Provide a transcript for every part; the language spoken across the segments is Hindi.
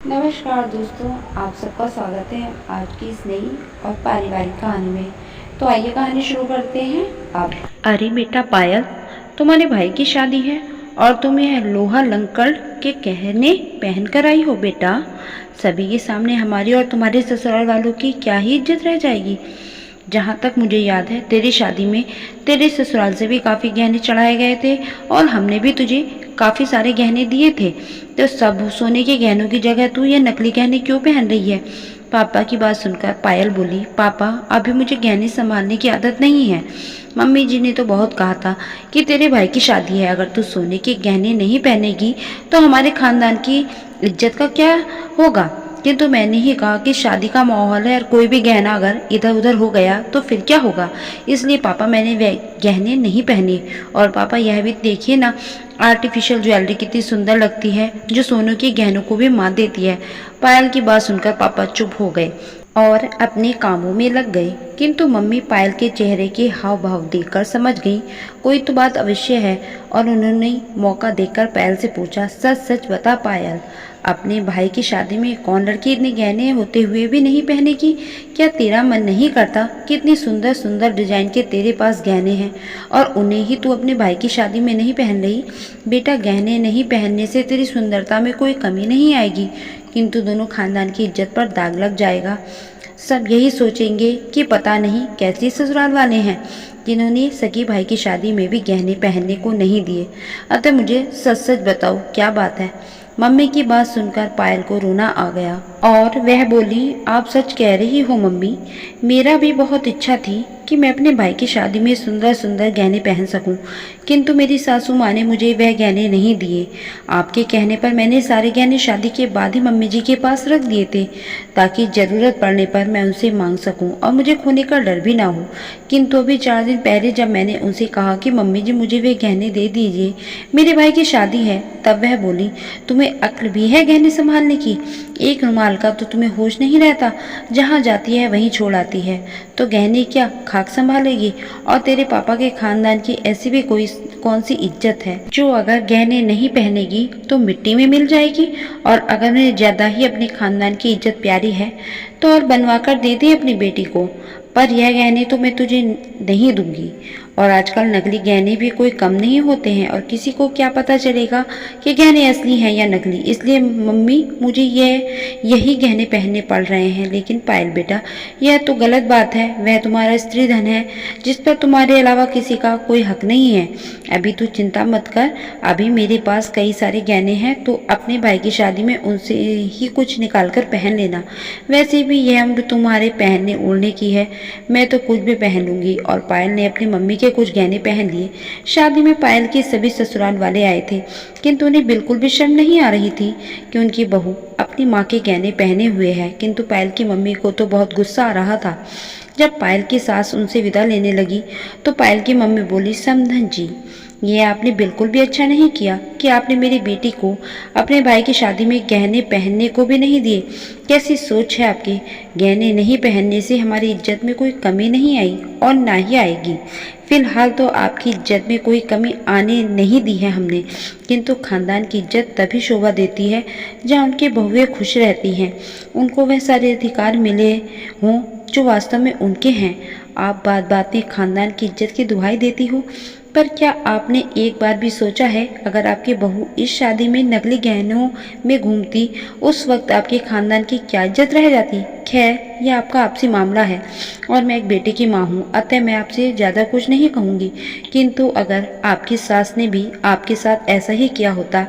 नमस्कार दोस्तों, आप सबका स्वागत है आज की इस नई और पारिवारिक कहानी में। तो आइए कहानी शुरू करते हैं अब। अरे बेटा पायल, तुम्हारे भाई की शादी है और तुम यह लोहा लंकड़ के गहने पहन कर आई हो बेटा। सभी के सामने हमारी और तुम्हारे ससुराल वालों की क्या ही इज्जत रह जाएगी। जहाँ तक मुझे याद है, तेरी शादी में तेरे ससुराल से भी काफ़ी गहने चढ़ाए गए थे और हमने भी तुझे काफ़ी सारे गहने दिए थे। तो सब सोने के गहनों की जगह तू ये नकली गहने क्यों पहन रही है? पापा की बात सुनकर पायल बोली, पापा अभी मुझे गहने संभालने की आदत नहीं है। मम्मी जी ने तो बहुत कहा था कि तेरे भाई की शादी है, अगर तू सोने के गहने नहीं पहनेगी तो हमारे खानदान की इज्जत का क्या होगा। किंतु मैंने ही कहा कि शादी का माहौल है और कोई भी गहना अगर इधर उधर हो गया तो फिर क्या होगा। इसलिए पापा मैंने वे गहने नहीं पहने। और पापा यह भी देखिए ना, आर्टिफिशियल ज्वेलरी कितनी सुंदर लगती है जो सोनों के गहनों को भी मात देती है। पायल की बात सुनकर पापा चुप हो गए और अपने कामों में लग गए। किंतु मम्मी पायल के चेहरे के हाव भाव देखकर समझ गई कोई तो बात अवश्य है और उन्होंने मौका देखकर पायल से पूछा, सच सच बता पायल, अपने भाई की शादी में कौन लड़की इतने गहने होते हुए भी नहीं पहनेगी? क्या तेरा मन नहीं करता कि इतनी सुंदर सुंदर डिजाइन के तेरे पास गहने हैं और उन्हें ही तू अपने भाई की शादी में नहीं पहन रही? बेटा, गहने नहीं पहनने से तेरी सुंदरता में कोई कमी नहीं आएगी, किंतु दोनों खानदान की इज्जत पर दाग लग जाएगा। सब यही सोचेंगे कि पता नहीं कैसे ससुराल वाले हैं जिन्होंने सगी भाई की शादी में भी गहने पहनने को नहीं दिए। अतः मुझे सच सच बताओ क्या बात है। मम्मी की बात सुनकर पायल को रोना आ गया और वह बोली, आप सच कह रही हो मम्मी, मेरा भी बहुत इच्छा थी कि मैं अपने भाई की शादी में सुंदर सुंदर गहने पहन सकूं, किंतु मेरी सासू माँ ने मुझे वह गहने नहीं दिए। आपके कहने पर मैंने सारे गहने शादी के बाद ही मम्मी जी के पास रख दिए थे ताकि ज़रूरत पड़ने पर मैं उनसे मांग सकूं और मुझे खोने का डर भी ना हो। किंतु अभी 4 दिन पहले जब मैंने उनसे कहा कि मम्मी जी मुझे वे गहने दे दीजिए, मेरे भाई की शादी है, तब वह बोली, तुम्हें अक्ल भी है गहने संभालने की? एक रुमाल का तो तुम्हें होश नहीं रहता, जहाँ जाती है वहीं छोड़ आती है, तो गहने क्या खाक संभालेगी? और तेरे पापा के खानदान की ऐसी भी कोई कौन सी इज्जत है जो अगर गहने नहीं पहनेगी तो मिट्टी में मिल जाएगी? और अगर उन्हें ज्यादा ही अपने खानदान की इज्जत प्यारी है तो और बनवा कर दे दे अपनी बेटी को, पर यह गहने तो मैं तुझे नहीं दूंगी। और आजकल नकली गहने भी कोई कम नहीं होते हैं और किसी को क्या पता चलेगा कि गहने असली हैं या नकली। इसलिए मम्मी मुझे यही गहने पहनने पड़ रहे हैं। लेकिन पायल बेटा, यह तो गलत बात है, वह तुम्हारा स्त्री धन है जिस पर तुम्हारे अलावा किसी का कोई हक नहीं है। अभी तू चिंता मत कर, अभी मेरे पास कई सारे गहने हैं, तो अपने भाई की शादी में उनसे ही कुछ निकाल कर पहन लेना। वैसे भी यह उम्र तुम्हारे पहनने ओढ़ने की है, मैं तो कुछ भी पहन लूंगी। और पायल ने अपनी मम्मी के कुछ गहने पहन लिए। शादी में पायल के सभी ससुराल वाले आए थे, किंतु उन्हें बिल्कुल भी शर्म नहीं आ रही थी कि उनकी बहू अपनी माँ के गहने पहने हुए है। किंतु पायल की मम्मी को तो बहुत गुस्सा आ रहा था। जब पायल की सास उनसे विदा लेने लगी तो पायल की मम्मी बोली, समधन जी, ये आपने बिल्कुल भी अच्छा नहीं किया कि आपने मेरी बेटी को अपने भाई की शादी में गहने पहनने को भी नहीं दिए। कैसी सोच है आपकी? गहने नहीं पहनने से हमारी इज्जत में कोई कमी नहीं आई और ना ही आएगी। फिलहाल तो आपकी इज्जत में कोई कमी आने नहीं दी है हमने, किंतु खानदान की इज्जत तभी शोभा देती है जहाँ उनकी बहुएं खुश रहती हैं, उनको वह सारे अधिकार मिले हों जो वास्तव में उनके हैं। आप बात बात में खानदान की इज्जत की दुहाई देती हो, पर क्या आपने एक बार भी सोचा है अगर आपकी बहू इस शादी में नकली गहनों में घूमती, उस वक्त आपके खानदान की क्या इज्जत रह जाती? खैर, यह आपका आपसी मामला है और मैं एक बेटे की माँ हूँ, अतः मैं आपसे ज़्यादा कुछ नहीं कहूँगी। किंतु अगर आपकी सास ने भी आपके साथ ऐसा ही किया होता,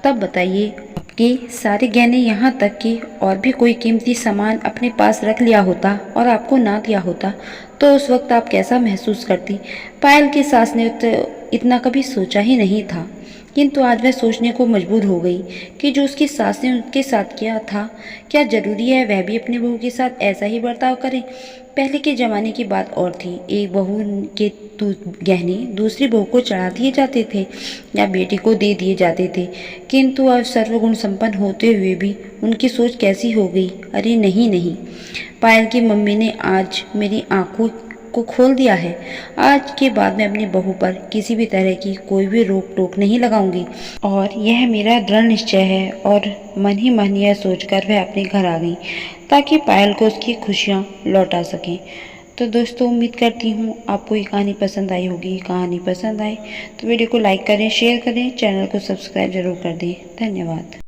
तब बताइए, आपके सारे गहने यहाँ तक कि और भी कोई कीमती सामान अपने पास रख लिया होता और आपको ना दिया होता, तो उस वक्त आप कैसा महसूस करती? पायल की सास ने तो इतना कभी सोचा ही नहीं था, किंतु आज वह सोचने को मजबूर हो गई कि जो उसकी सास ने उनके साथ किया था, क्या जरूरी है वह भी अपनी बहू के साथ ऐसा ही बर्ताव करे? पहले के ज़माने की बात और थी, एक बहू के गहने दूसरी बहू को चढ़ा दिए जाते थे या बेटी को दे दिए जाते थे। किंतु अब सर्वगुण संपन्न होते हुए भी उनकी सोच कैसी हो गई? अरे नहीं नहीं, पायल की मम्मी ने आज मेरी आंखों को खोल दिया है। आज के बाद मैं अपनी बहू पर किसी भी तरह की कोई भी रोक टोक नहीं लगाऊंगी और यह मेरा दृढ़ निश्चय है। और मन ही मन यह सोचकर वह अपने घर आ गई ताकि पायल को उसकी खुशियाँ लौटा सकें। तो दोस्तों उम्मीद करती हूँ आपको ये कहानी पसंद आई होगी। कहानी पसंद आए तो वीडियो को लाइक करें, शेयर करें, चैनल को सब्सक्राइब जरूर कर दें। धन्यवाद।